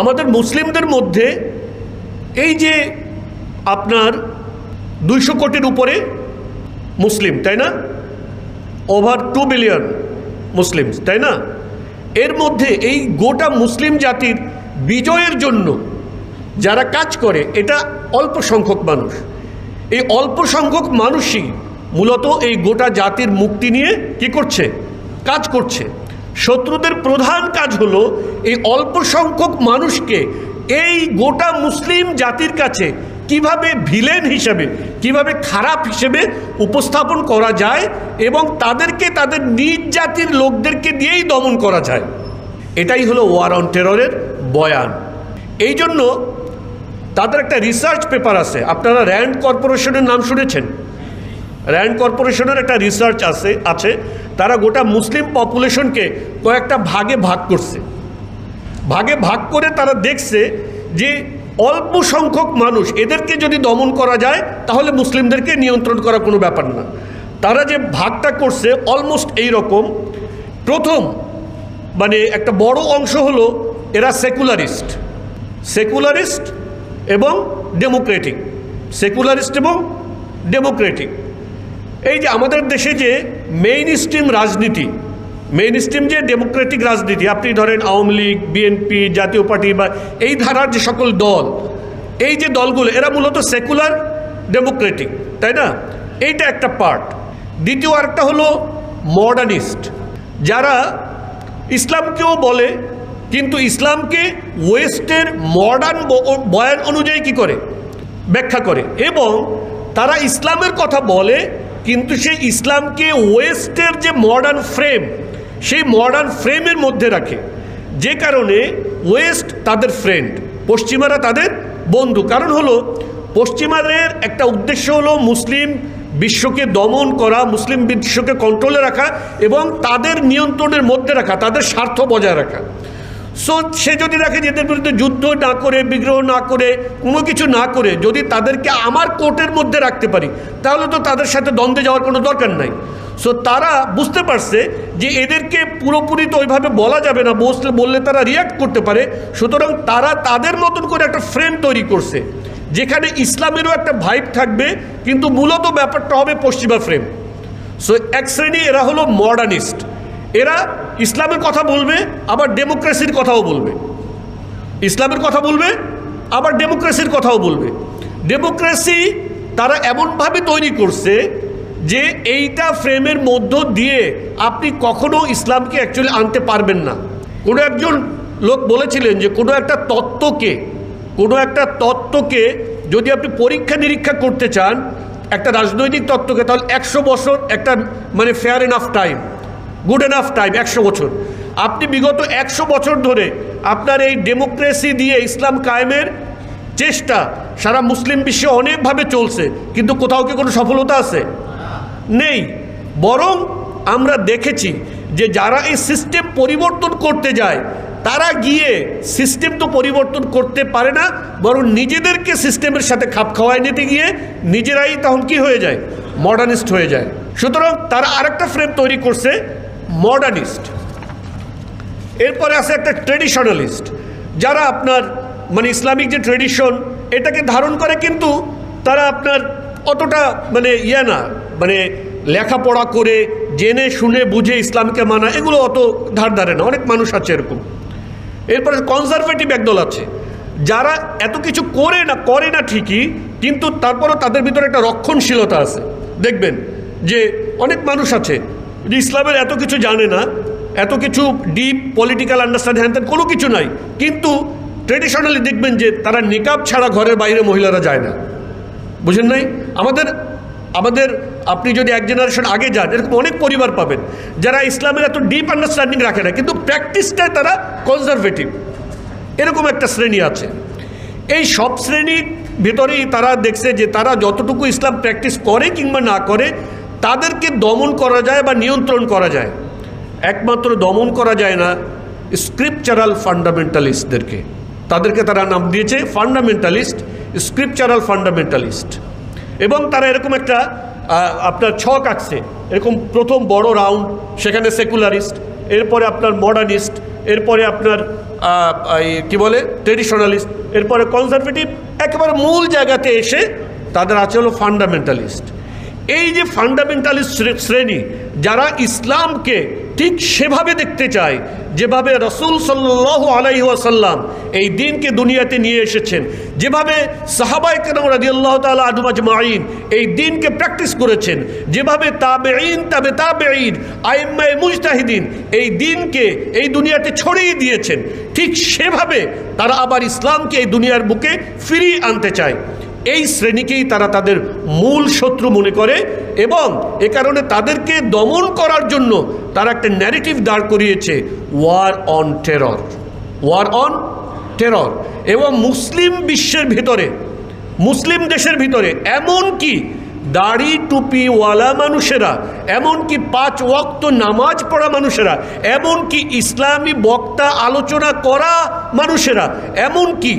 আমাদের মুসলিমদের মধ্যে এই যে আপনার 200 কোটির উপরে মুসলিম, তাই না? ওভার 2 বিলিয়ন মুসলিম, তাই না? এর মধ্যে এই গোটা মুসলিম জাতির বিজয়ের জন্য যারা কাজ করে এটা অল্প সংখ্যক মানুষ। এই অল্প সংখ্যক মানুষই মূলত এই গোটা জাতির মুক্তি নিয়ে কি করছে? কাজ করছে। শত্রুদের প্রধান কাজ হলো এই অল্প সংখ্যক মানুষকে এই গোটা মুসলিম জাতির কাছে কিভাবে ভিলেন হিসেবে, কিভাবে খারাপ হিসেবে উপস্থাপন করা যায় এবং তাদেরকে তাদের নিজ জাতির লোকদেরকে দিয়েই দমন করা যায়। এটাই হলো ওয়ার অন টেররের বয়ান। এই জন্য তাদের একটা রিসার্চ পেপার আছে, আপনারা র্যান্ড কর্পোরেশনের নাম শুনেছেন? র্যান্ড কর্পোরেশনের একটা রিসার্চ আছে। তারা গোটা মুসলিম পপুলেশনকে কয়েকটা ভাগে ভাগ করছে। ভাগে ভাগ করে তারা দেখছে যে অল্প সংখ্যক মানুষ, এদেরকে যদি দমন করা যায় তাহলে মুসলিমদেরকে নিয়ন্ত্রণ করা কোনো ব্যাপার না। তারা যে ভাগটা করছে অলমোস্ট এই রকম। প্রথম মানে একটা বড় অংশ হলো এরা সেকুলারিস্ট এবং ডেমোক্রেটিক। সেকুলারিস্ট এবং ডেমোক্রেটিক। এই যে আমাদের দেশে যে মেইন স্ট্রিম যে ডেমোক্রেটিক রাজনীতি, আপনি ধরেন আওয়ামী লীগ, বিএনপি, জাতীয় পার্টি বা এই ধারার যে সকল দল, এই যে দলগুলো এরা মূলত সেকুলার ডেমোক্রেটিক, তাই না? এইটা একটা পার্ট। দ্বিতীয় আরেকটা হলো মডার্নিস্ট, যারা ইসলামকেও বলে কিন্তু ইসলামকে ওয়েস্টের মডার্ন বয়ান অনুযায়ী কি করে? ব্যাখ্যা করে। এবং তারা ইসলামের কথা বলে কিন্তু সেই ইসলামকে ওয়েস্টের যে মডার্ন ফ্রেম, সেই মডার্ন ফ্রেমের মধ্যে রাখে। যে কারণে ওয়েস্ট তাদের ফ্রেন্ড, পশ্চিমারা তাদের বন্ধু। কারণ হলো পশ্চিমাদের একটা উদ্দেশ্য হলো মুসলিম বিশ্বকে দমন করা, মুসলিম বিশ্বকে কন্ট্রোলে রাখা এবং তাদের নিয়ন্ত্রণের মধ্যে রাখা, তাদের স্বার্থ বজায় রাখা। সো সে যদি রাখে যে এদের বিরুদ্ধে যুদ্ধ না করে, বিগ্রহ না করে, কোনো কিছু না করে যদি তাদেরকে আমার কোর্টের মধ্যে রাখতে পারি তাহলে তো তাদের সাথে দ্বন্দ্বে যাওয়ার কোনো দরকার নাই। সো তারা বুঝতে পারছে যে এদেরকে পুরোপুরি তো ওইভাবে বলা যাবে না, বললে তারা রিয়াক্ট করতে পারে। সুতরাং তারা তাদের মতন করে একটা ফ্রেম তৈরি করছে যেখানে ইসলামেরও একটা ভাইব থাকবে কিন্তু মূলত ব্যাপারটা হবে পশ্চিমা ফ্রেম। সো এক শ্রেণী এরা হলো মডার্নিস্ট। এরা ইসলামের কথা বলবে আবার ডেমোক্রেসির কথাও বলবে, ইসলামের কথা বলবে আবার ডেমোক্রেসির কথাও বলবে। ডেমোক্রেসি তারা এমনভাবে তৈরি করছে যে এইটা ফ্রেমের মধ্য দিয়ে আপনি কখনো ইসলামকে অ্যাকচুয়ালি আনতে পারবেন না। কোনো একজন লোক বলেছিলেন যে কোনো একটা তত্ত্বকে যদি আপনি পরীক্ষা নিরীক্ষা করতে চান, একটা রাজনৈতিক তত্ত্বকে, তাহলে 100 বছর একটা মানে fair enough time, good enough time 100 বছর। আপনি বিগত 100 বছর ধরে আপনার এই ডেমোক্রেসি দিয়ে ইসলাম কায়েমের চেষ্টা সারা মুসলিম বিশ্বে অনেকভাবে চলছে, কিন্তু কোথাও কি কোনো সফলতা আছে? নেই। বরং আমরা দেখেছি যে যারা এই সিস্টেম পরিবর্তন করতে যায় তারা গিয়ে সিস্টেম তো পরিবর্তন করতে পারে না, বরং নিজেদেরকে সিস্টেমের সাথে খাপ খাওয়ায় নিতে গিয়ে নিজেরাই তখন কি হয়ে যায়? মডার্নিস্ট হয়ে যায়। সুতরাং তারা আরেকটা ফ্রেম তৈরি করছে, মডার্নিস্ট। এরপরে আছে একটা ট্রেডিশনালিস্ট, যারা আপনার মানে ইসলামিক যে ট্রেডিশন এটাকে ধারণ করে কিন্তু তারা আপনার অতটা মানে না, মানে লেখাপড়া করে জেনে শুনে বুঝে ইসলামকে মানা এগুলো অত ধারে না। অনেক মানুষ আছে এরকম। এরপরে কনজারভেটিভ একদল আছে যারা এত কিছু করে না ঠিকই, কিন্তু তারপরও তাদের ভিতরে একটা রক্ষণশীলতা আছে। দেখবেন যে অনেক মানুষ আছে যে ইসলামের এত কিছু জানে না, এত কিছু ডিপ পলিটিক্যাল আন্ডারস্ট্যান্ডিং হ্যান কোনো কিছু নাই, কিন্তু ট্রেডিশনালি দেখবেন যে তারা নিকাব ছাড়া ঘরের বাইরে মহিলারা যায় না। বুঝেন নাই? আমাদের আপনি যদি এক জেনারেশন আগে যান এরকম অনেক পরিবার পাবেন যারা ইসলামের এত ডিপ আন্ডারস্ট্যান্ডিং রাখে না, কিন্তু প্র্যাকটিসটায় তারা কনজারভেটিভ। এরকম একটা শ্রেণী আছে। এই সব শ্রেণীর ভেতরেই তারা দেখছে যে তারা যতটুকু ইসলাম প্র্যাকটিস করে কিংবা না করে তাদেরকে দমন করা যায় বা নিয়ন্ত্রণ করা যায়। একমাত্র দমন করা যায় না স্ক্রিপচারাল ফান্ডামেন্টালিস্টদেরকে, তাদেরকে তারা নাম দিয়েছে ফান্ডামেন্টালিস্ট, স্ক্রিপচারাল ফান্ডামেন্টালিস্ট। এবং তারা এরকম একটা আপনার ছক আঁকছে, এরকম প্রথম বড় রাউন্ড, সেখানে সেকুলারিস্ট, এরপরে আপনার মডার্নিস্ট, এরপরে আপনার কি বলে ট্রেডিশনালিস্ট, এরপরে কনজারভেটিভ, একেবারে মূল জায়গাতে এসে তাদের আছে হলো ফান্ডামেন্টালিস্ট। এই যে ফান্ডামেন্টালিস্ট শ্রেণী, যারা ইসলামকে ঠিক সেভাবে দেখতে চায় যেভাবে রাসূল সাল্লাল্লাহু আলাইহি ওয়াসাল্লাম এই দিনকে দুনিয়াতে নিয়ে এসেছেন, যেভাবে সাহাবায়ে কেরাম রাদিয়াল্লাহু তাআলা আনহুম আজমাইন এই দিনকে প্র্যাকটিস করেছেন, যেভাবে তাবেঈন তাবে তাবেঈন আইম্মায়ে মুজতাহিদিন এই দিনকে এই দুনিয়াতে ছড়িয়ে দিয়েছেন, ঠিক সেভাবে তারা আবার ইসলামকে এই দুনিয়ার বুকে ফিরিয়ে আনতে চায়। এই শ্রেণীকেই তারা তাদের মূল শত্রু মনে করে এবং এ কারণে তাদেরকে দমন করার জন্য তারা একটা ন্যারেটিভ দাঁড় করিয়েছে, war on terror, war on terror. এবং মুসলিম বিশ্বের ভিতরে, মুসলিম দেশের ভিতরে এমনকি দাড়ি টুপিওয়ালা মানুষেরা, এমনকি 5 ওয়াক্ত নামাজ পড়া মানুষেরা, এমনকি ইসলামী বক্তা আলোচনা করা মানুষেরা, এমনকি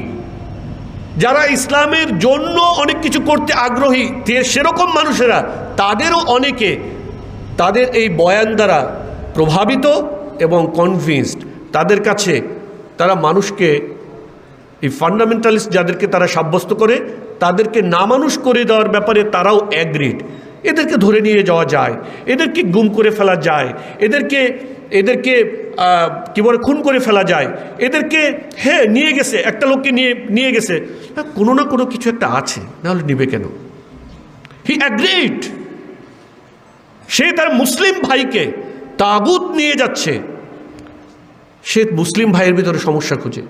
যারা ইসলামের জন্য অনেক কিছু করতে আগ্রহী সেরকম মানুষেরা, তাদেরও অনেকে তাদের এই বয়ান দ্বারা প্রভাবিত এবং কনভিন্সড। তাদের কাছে তারা মানুষকে, এই ফান্ডামেন্টালিস্ট যাদেরকে তারা সাব্যস্ত করে, তাদেরকে নামানুষ করে দেওয়ার ব্যাপারে তারাও অ্যাগ্রিড। এদেরকে ধরে নিয়ে যাওয়া যায়, এদেরকে গুম করে ফেলা যায়, এদেরকে কি বলে খুন করে ফেলা যায়, এদেরকে হ্যাঁ নিয়ে গেছে, একটা লোককে নিয়ে গেছে, হ্যাঁ কোনো না কোনো কিছু একটা আছে, নাহলে নিবে কেন? হি অ্যাগ্রিড। সে তার মুসলিম ভাইকে তাগুত নিয়ে যাচ্ছে, সে মুসলিম ভাইয়ের ভিতরে সমস্যা খুঁজে।